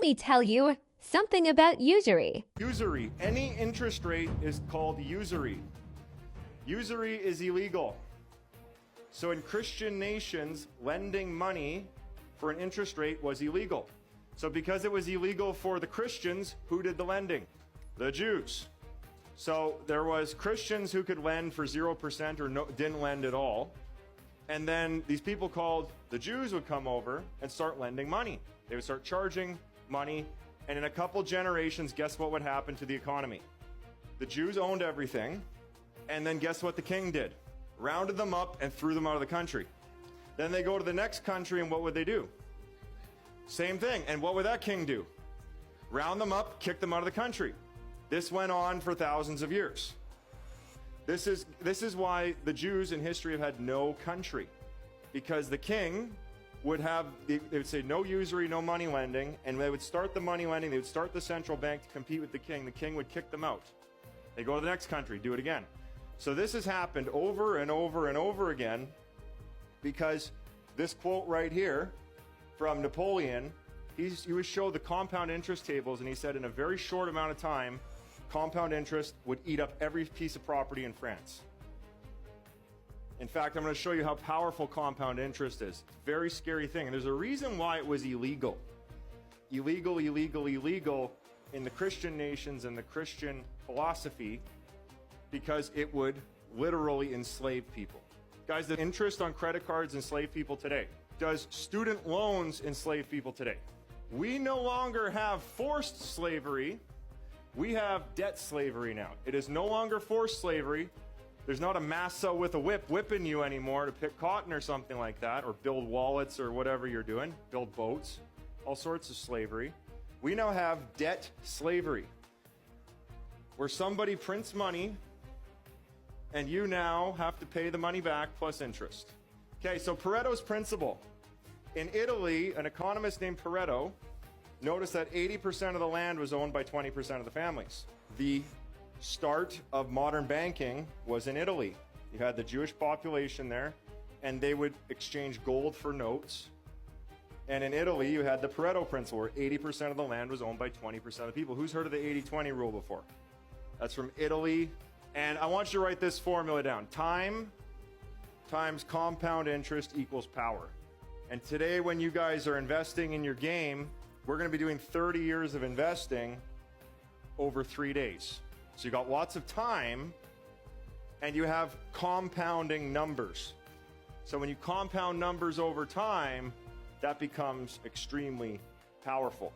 me tell you something about usury. Usury. Any interest rate is called usury. Usury is illegal. So in Christian nations, lending money for an interest rate was illegal. So because it was illegal for the Christians, who did the lending? The Jews. So there was Christians who could lend for 0% or didn't lend at all. And then these people called the Jews would come over and start lending money. They would start charging money. And in a couple generations, guess what would happen to the economy? The Jews owned everything. And then guess what the king did? Rounded them up and threw them out of the country. Then they go to the next country, and what would they do? Same thing. And what would that king do? Round them up, kick them out of the country. This went on for thousands of years. This is why the Jews in history have had no country, because the king would have, they would say no usury, no money lending, and they would start the money lending, they would start the central bank to compete with the king would kick them out. They go to the next country, do it again. So this has happened over and over and over again, because this quote right here from Napoleon, he would show the compound interest tables, and he said in a very short amount of time, compound interest would eat up every piece of property in France. In fact, I'm going to show you how powerful compound interest is. It's a very scary thing. And there's a reason why it was illegal. Illegal in the Christian nations and the Christian philosophy, because it would literally enslave people. Guys, the interest on credit cards enslave people today. Does student loans enslave people today? We no longer have forced slavery. We have debt slavery now. It is no longer forced slavery. There's not a massa with a whip whipping you anymore to pick cotton or something like that, or build wallets or whatever you're doing, build boats, all sorts of slavery. We now have debt slavery, where somebody prints money and you now have to pay the money back plus interest. Okay, so Pareto's principle. In Italy, an economist named Pareto noticed that 80% of the land was owned by 20% of the families. The start of modern banking was in Italy. You had the Jewish population there, and they would exchange gold for notes. And in Italy, you had the Pareto principle, where 80% of the land was owned by 20% of the people. Who's heard of the 80-20 rule before? That's from Italy. And I want you to write this formula down. Time times compound interest equals power. And today, when you guys are investing in your game, we're going to be doing 30 years of investing over 3 days. So you got lots of time, and you have compounding numbers. So when you compound numbers over time, that becomes extremely powerful.